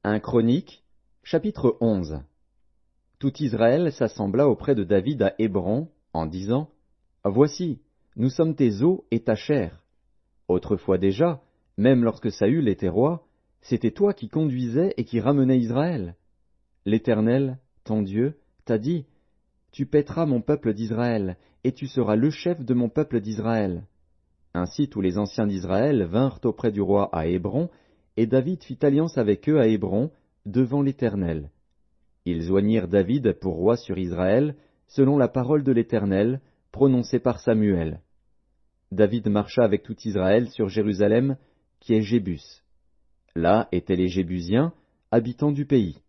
1 Chroniques, chapitre 11. Tout Israël s'assembla auprès de David à Hébron, en disant, Voici, nous sommes tes os et ta chair. Autrefois déjà, même lorsque Saül était roi, c'était toi qui conduisais et qui ramenais Israël. L'Éternel, ton Dieu, t'a dit, Tu paîtras mon peuple d'Israël, et tu seras le chef de mon peuple d'Israël. Ainsi tous les anciens d'Israël vinrent auprès du roi à Hébron, et David fit alliance avec eux à Hébron, devant l'Éternel. Ils oignirent David pour roi sur Israël, selon la parole de l'Éternel, prononcée par Samuel. David marcha avec tout Israël sur Jérusalem, qui est Jébus. Là étaient les Jébusiens, habitants du pays.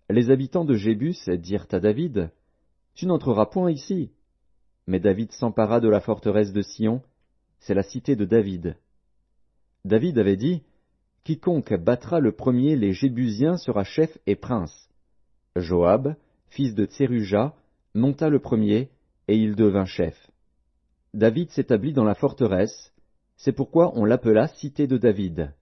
Les habitants de Jébus dirent à David, Tu n'entreras point ici. Mais David s'empara de la forteresse de Sion, c'est la cité de David. David avait dit, Quiconque battra le premier les Jébusiens sera chef et prince. Joab, fils de Tseruja, monta le premier, et il devint chef. David s'établit dans la forteresse, c'est pourquoi on l'appela cité de David.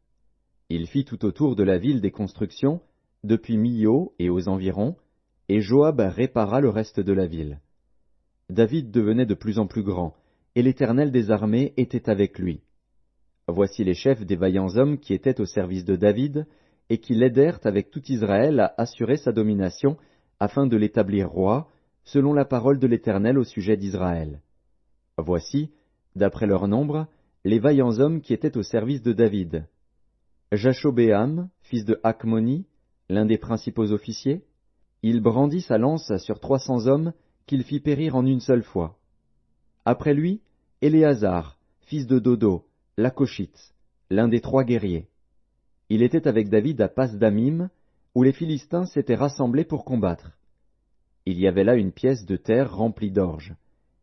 Il fit tout autour de la ville des constructions, depuis Millo et aux environs, et Joab répara le reste de la ville. David devenait de plus en plus grand, et l'Éternel des armées était avec lui. Voici les chefs des vaillants hommes qui étaient au service de David, et qui l'aidèrent avec tout Israël à assurer sa domination, afin de l'établir roi, selon la parole de l'Éternel au sujet d'Israël. Voici, d'après leur nombre, les vaillants hommes qui étaient au service de David. Jashobéam, fils de Hakmoni, l'un des principaux officiers, il brandit sa lance sur 300 hommes qu'il fit périr en une seule fois. Après lui, Éléazar, fils de Dodo, l'Akoshite, l'un des 3 guerriers. Il était avec David à Pas-Damim, où les Philistins s'étaient rassemblés pour combattre. Il y avait là une pièce de terre remplie d'orge,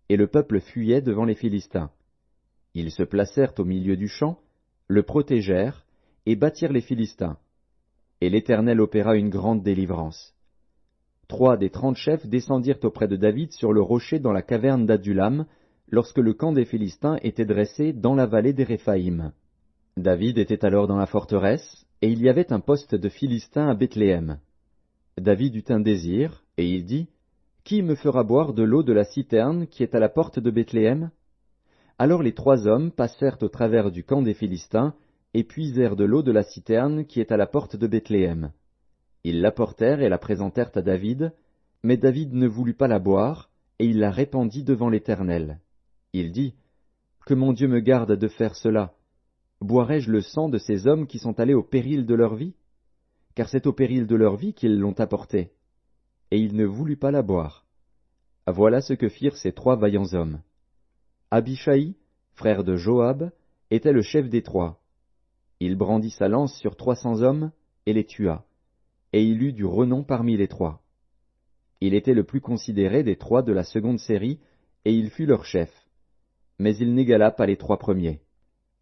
et le peuple fuyait devant les Philistins. Ils se placèrent au milieu du champ, le protégèrent, et battirent les Philistins. Et l'Éternel opéra une grande délivrance. 3 des 30 chefs descendirent auprès de David sur le rocher dans la caverne d'Adulam, lorsque le camp des Philistins était dressé dans la vallée des Réphaïm. David était alors dans la forteresse, et il y avait un poste de Philistins à Bethléem. David eut un désir, et il dit, Qui me fera boire de l'eau de la citerne qui est à la porte de Bethléem? Alors les 3 hommes passèrent au travers du camp des Philistins, et puisèrent de l'eau de la citerne qui est à la porte de Bethléem. Ils l'apportèrent et la présentèrent à David, mais David ne voulut pas la boire, et il la répandit devant l'Éternel. Il dit, Que mon Dieu me garde de faire cela. Boirai-je le sang de ces hommes qui sont allés au péril de leur vie? Car c'est au péril de leur vie qu'ils l'ont apportée. Et il ne voulut pas la boire. Voilà ce que firent ces 3 vaillants hommes. Abishai, frère de Joab, était le chef des 3. Il brandit sa lance sur 300 hommes, et les tua. Et il eut du renom parmi les 3. Il était le plus considéré des 3 de la seconde série, et il fut leur chef. Mais il n'égala pas les 3 premiers.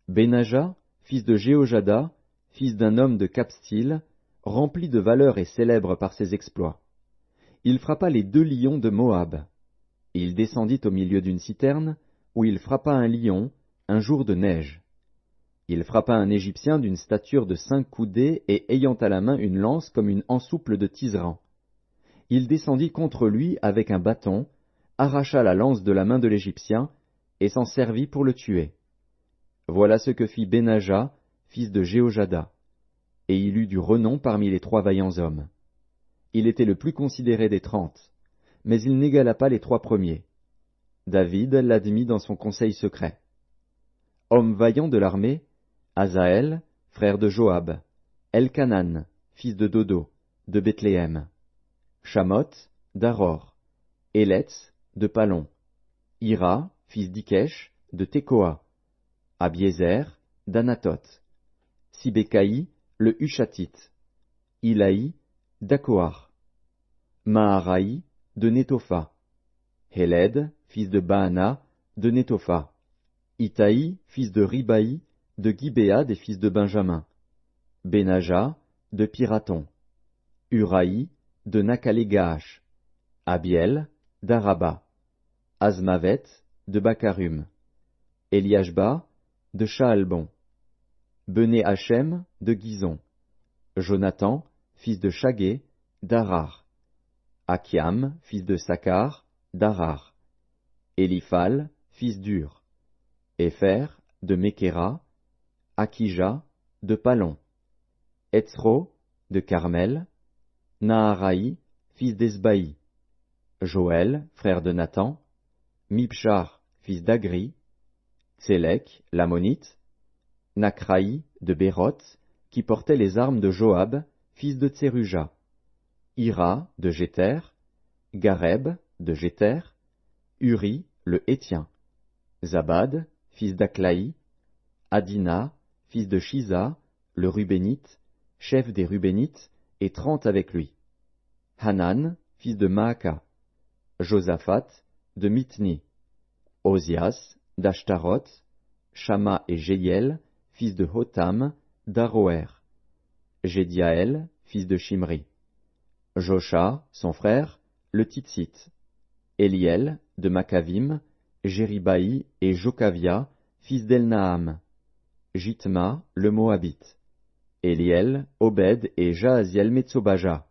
Benaja, fils de Jéhojada, fils d'un homme de Capstil, rempli de valeur et célèbre par ses exploits. Il frappa les 2 lions de Moab. Il descendit au milieu d'une citerne, où il frappa un lion, un jour de neige. Il frappa un Égyptien d'une stature de 5 coudées et ayant à la main une lance comme une ensouple de tisserand. Il descendit contre lui avec un bâton, arracha la lance de la main de l'Égyptien, et s'en servit pour le tuer. Voilà ce que fit Benaja, fils de Jéhojada. Et il eut du renom parmi les 3 vaillants hommes. Il était le plus considéré des 30, mais il n'égala pas les 3 premiers. David l'admit dans son conseil secret. Homme vaillant de l'armée, Azaël, frère de Joab, Elkanan, fils de Dodo, de Bethléem, Shamoth, d'Aror, Életz, de Palon, Ira, fils d'Ikesh, de Tekoa, Abiézer, d'Anatoth, Sibécaï, le Hushatite, Ilaï, d'Akoar, Maharaï, de Netopha, Héled, fils de Baana, de Netopha, Itaï, fils de Ribaï, de Gibéa des fils de Benjamin, Benaja, de Piraton, Uraï, de Nakhalé-Gaash, Abiel, d'Araba, Azmavet, de Bakarum, Eliashba, de Shaalbon, Bené Hachem, de Gizon, Jonathan, fils de Shagé, d'Arar. Akiam, fils de Sakar, d'Arar. Éliphal, fils d'Ur. Épher, de Mékéra. Akija, de Palon. Etzro, de Carmel. Naharaï, fils d'Esbaï. Joël, frère de Nathan. Mibchar, fils d'Agri. Tsélek, l'ammonite. Nakraï, de Béroth, qui portait les armes de Joab, fils de Tseruja. Ira, de Jéter. Gareb, de Jéter. Uri, le Hétien. Zabad, fils d'Aklaï. Adina, fils de Shiza, le Rubénite, chef des Rubénites, et 30 avec lui. Hanan, fils de Maaka. Josaphat, de Mithni. Ozias, d'Ashtaroth. Shama et Jéiel, fils de Hotam, d'Aroer. Jédiaël, fils de Shimri. Josha, son frère, le Titsite. Éliel, de Makavim. Jéribaï et Jokavia, fils d'Elnaam. Jitma, le Moabite. Éliel, Obed et Jahaziel Metsobaja.